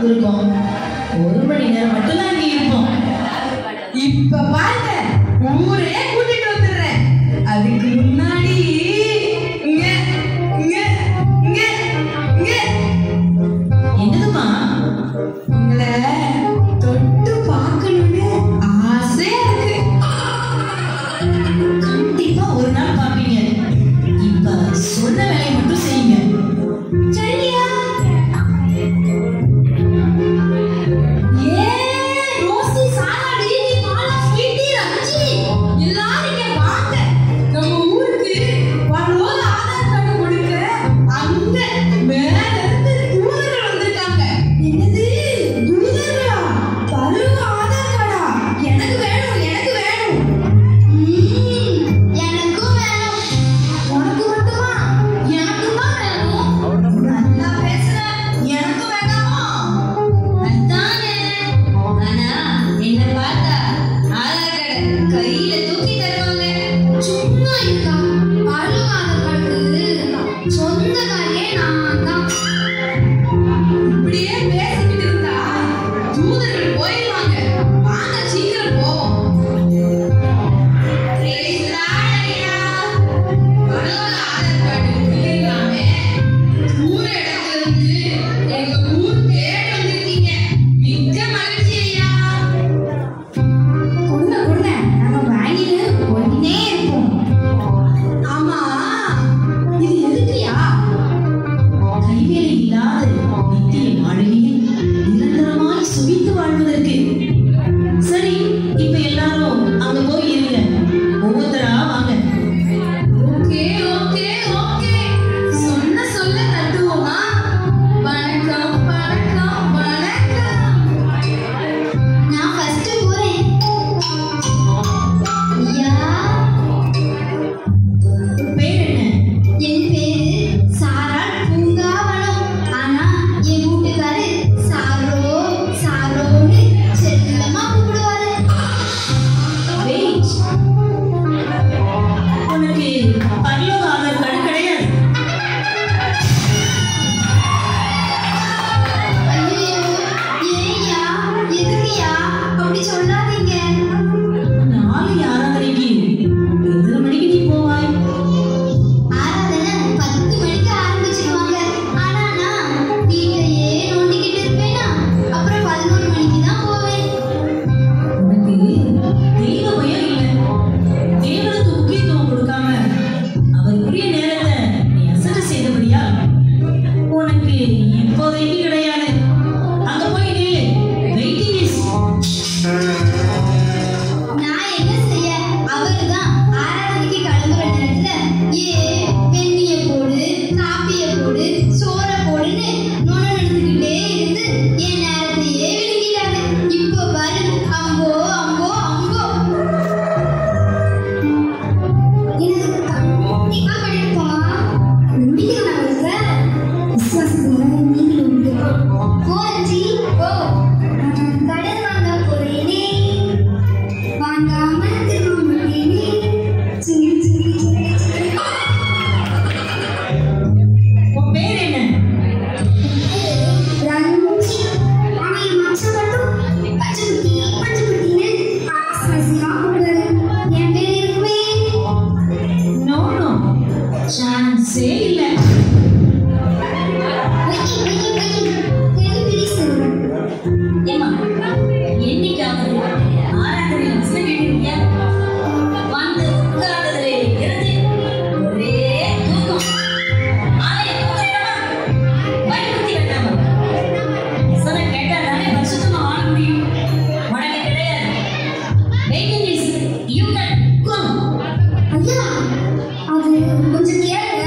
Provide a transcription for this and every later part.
இருக்கோம். 1 மணி நேரம் மட்டும் தான் இங்க இருப்போம். இப்ப பாருங்க, ஊரே கூட்டிட்டு வந்துடுறேன். அதுக்கு முன்னாடி இங்க இங்க இங்க இங்க என்னதுமா? உங்களை தொட்டு பார்க்கணும்னு ஆசையா இருக்கு. கண்டிப்பா ஒரு நாள் பாப்பீங்க. இப்ப சொன்ன வேலையை மட்டும் செய்யுங்க. சரியா? ஏ ரோசி, சாரா, டீனி, மாலா, ஸ்வீட்டி, ரஞ்சி எல்லாரும் இங்க வாங்க. நம்ம ஊருக்கு வரும்போது ஆதார் கார்டு கொடுக்க அங்க மேல இருந்து தூதர்கள் வந்திருக்காங்க. என்னது தூதர்களா? பருவ ஆதார் கார்டா? எனக்கு வேணும், எனக்கு வேணும். எனக்கும் வேணும். உனக்கு மட்டுமா? எனக்கும் தான் வேணும். நல்லா பேசுற. எனக்கு வேண்டாமா? அதானே. ஆனா என்ன பார்த்தா ஆதார் கார்டு கையில தூக்கி தருவாங்க. சும்மா இருக்கா? பருவ ஆதார் கார்டுக்கு சொந்தக்காரியே நான் தான். இப்படியே பேசிக்கிட்டு இருந்தா தூதர்கள் போயிடுவாங்க. வாங்க சீக்கிரம் போவோம். Praise the Lord ஐயா. பருவ ஆதார் கார்டு இல்லையாமே ஊர் இடத்துல இருந்து எங்க ஊர் தேடி வந்திருக்கீங்க. மிக்க மகிழ்ச்சி ஐயா. கொடுங்க கொடுங்க, நாங்க வாங்கிட்டு போயிட்டே இருப்போம். ஆமா, இது எதுக்குயா? கைவேலை இல்லாத நித்திய வாழ்க்கையில் நிரந்தரமாய் சுகித்து வாழ்வதற்கு. சரி, இப்ப எல்லாரும் அங்க போய் இருங்க. ஒவ்வொருத்தரா வாங்க. ஓகே ஓகே ஓகே, சொன்ன சொல்ல தட்டுவோமா? வணக்கம் வணக்கம் வணக்கம். நான் ஃபர்ஸ்ட் போறேன். ஐயா, பேர் என்ன? என் பேரு சாரா பூங்காவனம். ஆனா என் வீட்டுக்காரு சாரோ சாரோன்னு செல்லமா கூப்பிடுவாரு. வெயிட். உனக்கு பரலோக ஆதார் கார்டு கிடையாது. ஐயோ, ஏய்யா, எதுக்குயா அப்படி சொல்லாதீங்க. நாளை ஆராதனைக்கு எத்தனை மணிக்கு நீ போவாய்? ஆராதனை 10 மணிக்கு ஆரம்பிச்சிருவாங்க. ஆனா நான் வீட்டையே நோண்டிக்கிட்டு இருப்பேனா, அப்புறம் 11 மணிக்கு தான் போவேன். உனக்கு தெய்வ பயம் இல்லை. தேவனுக்கு முக்கியத்துவம் கொடுக்காம அவருக்குரிய நேரத்தை நீ அசட்டை செய்தபடியா உனக்கு இப்போதைக்கு கிடையாது. அங்க போய் நில்லு. Waiting is. நான் என்ன செய்ய? அவர்தான் ஆராதனைக்கு கிளம்புற நேரத்துல வெந்நிய போடு, காப்பிய போடு, சோற போடுன்னு நோன நடந்துக்கிட்டே இருந்து என் நேரத்தையே விழுங்கிட்டாரு. இப்போ பாரு, அம்போ அம்போ அம்போ. எனக்கு கண்டிப்பா கிடைப்பா. நம்பிக்கை நான் விசுவாசத்தோட நீங்களும் உண்டு. போ ரஞ்சி, போ. கடன் வாங்க போறேனே, வாங்காம திரும்ப மாட்டேனே. சிங்கி சிங்கி சிங்கி சிங்கி. உன் பேர் என்ன? ரஞ்சி. ஆனா என் மச்சான் மட்டும் பச்சைக்குட்டி பச்சைக்குட்டின்னு ஆசையா கூப்பிடுவாரு. என் பேர் இருக்குமே. நோ நோ, சான்ஸே இல்லை. வெக்கி வெக்கி வெக்கி. தெரி சொல்றேன். ஏமா என்னைக்காவது ஆராதனையில் வசனம் கேட்டிருக்கியா? வந்து உட்கார்ந்ததுல இருந்து ஒரே தூக்கம். ஆலய தூக்கம் என்னமா? பயன்படுத்தி வேண்டாமா? வசனம் கேட்டா தானே பரிசுத்தமா வாழ முடியும். உனக்கு கிடையாது. Waiting is you can go. ஐயா, அது கொஞ்சம் கேளுங்க.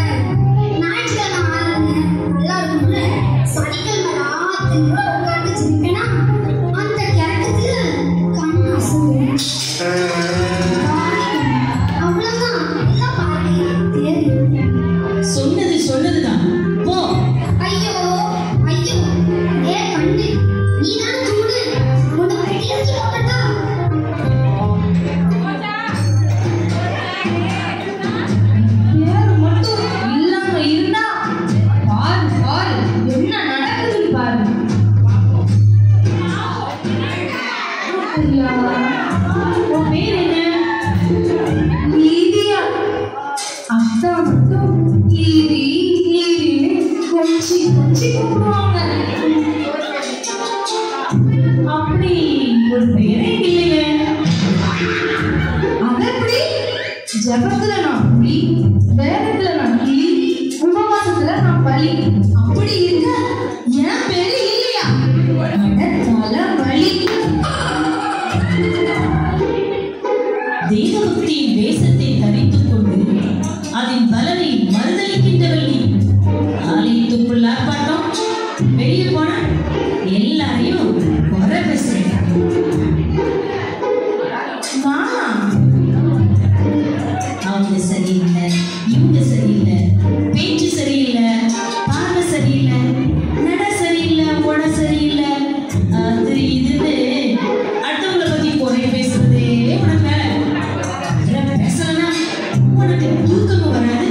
ஞாயிற்றுக்கிழமை ஆராதனை நல்லா இருக்கும்ல. சனிக்கிழமை ராத்திரி கூட உட்கார்ந்து ஜெபிப்பேனா, அந்த கிறக்கத்துல கண் அசையும். அவ்வளவுதான். எல்லாம் பாருங்க, தெரியும். சொன்னதுதான். போ. ஐயோ ஐயோ, ஏ கண்ணு, நீ தானே தூடு. உன்னை வெட்டி வச்சு போட்டா. பேரு மட்டும் இல்லாம இருந்தா பாரு பாரு என்ன நடக்குதுன்னு பாரு. ஜபத்துல நான் புலி, வேதத்துல நான் கிளி, உபவாசத்துல நான் பலி. அப்படி இருக்க என் பேரு இல்லையா? தலை வலி. தேவபக்தியின் வேஷத்தை தரித்துக் கொண்டு அதன் பலனை மறுதளிக்கின்றவள் நீ. ஆலயத்துக்குள் ஆர்ப்பாட்டம், வெளியே போன எல்லாரையும் குறை பேசுறேன். அவங்க சரியில்லை, இவங்க சரியில்லை, பேச்சு சரியில்லை, பார்வை சரியில்லை, நட சரியில்லை, உட சரியில்லை, அது இதுன்னு அடுத்தவங்களை பத்தி குறை பேசுறதே உனக்கு வேலை. பேசலன்னா உனக்கு தூக்கமும் வராது,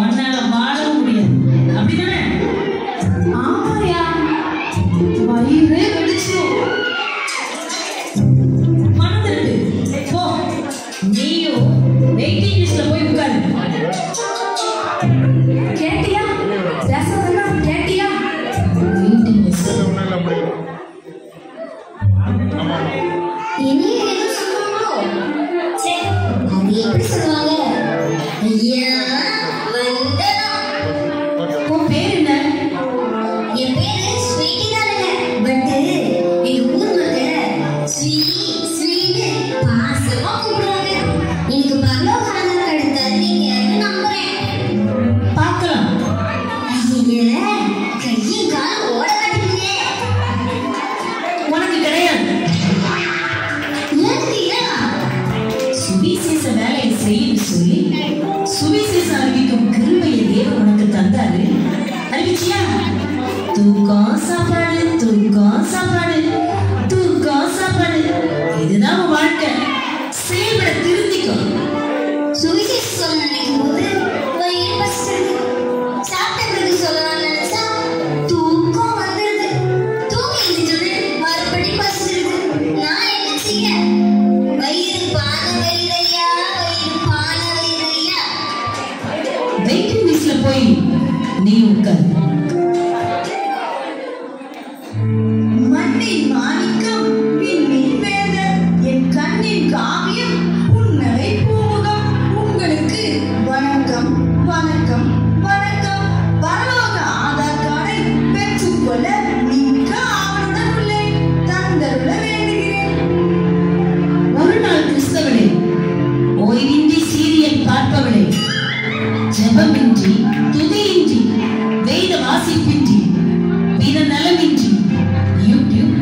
உன்னால வாழவும் முடியாது. அப்படிதானே? ஆமாயா, வயிறே வெடிச்சிடும். மறந்துருக்கு போ, நீயும் வெயிட்டிங் லிஸ்ட்ல போய் உட்காரு. கேட்டியா? பேசுறதுன்னா கேட்டியா? வெயிட்டிங் லிஸ்ட் இனி எதுவும் சொல்லுவாங்களோ? சே, அது எப்படி சொல்லுவாங்க? ஐயா வந்தனம். உன் பேர் என்ன? என் பேரு ஸ்வீட்டி தானுங்க. பட் எங்க ஊர் மக்கள் ஸ்வீன்னு பாசமா கூப்பிடுவாங்க. எனக்கு பரலோக ஆதார் கார்டு தருவீங்கன்னு நம்புறேன். பார்க்கலாம். ஐயா கையும் காலும் ஓட மாட்டேங்குதே. உனக்கு கிடையாது. எனக்கு ஏன்? சுவிசேஷ வேலையை செய்யன்னு சொல்லி சுவிசேஷம் அறிவிக்கும் கிருபையை தேவன் உனக்கு தந்தாரு. அறிவிச்சியா? தூக்கம் சாப்பாடு, தூக்கம் சாப்பாடு, தூக்கம் சாப்பாடு, இதுதான் உன் வாழ்க்கை. செயல்பட திருந்திக்கோ. சுவிசேஷம் சொல்ல நினைக்கும் போது வயிறு பசிச்சிருது. சாப்பிட்ட பிறகு சொல்லலாம்னு நினைச்சா தூக்கம் வந்துடுது. தூங்கி எழுந்திரிச்சது மறுபடி பசிச்சிருது. நான் என்ன செய்ய? வயிறு பான வயிறையா, வயிறு பான வயிறையா. வெயிட்டிங் லிஸ்ட்ல போய் நீ உட்கார். மண்ணை மாணிக்கம், விண்ணின் வேந்தர், என் கண்ணின் காவியம், புன்னகை பூமுகம். உங்களுக்கு வணக்கம், வணக்கம், வணக்கம். பரலோக ஆதார் கார்டை பெற்றுக்கொள்ள மிக்க ஆவலுடன் உள்ளேன். தந்தருள வேண்டுகிறேன். ஒரு நாள் கிறிஸ்தவளே, ஓய்வின்றி சீரியல் பார்ப்பவளே, ஜெபமின்றி, துதியின்றி, வேத வாசிப்பின்றி, பிற நலமின்றி, யூடியூப்,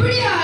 அப்படியா?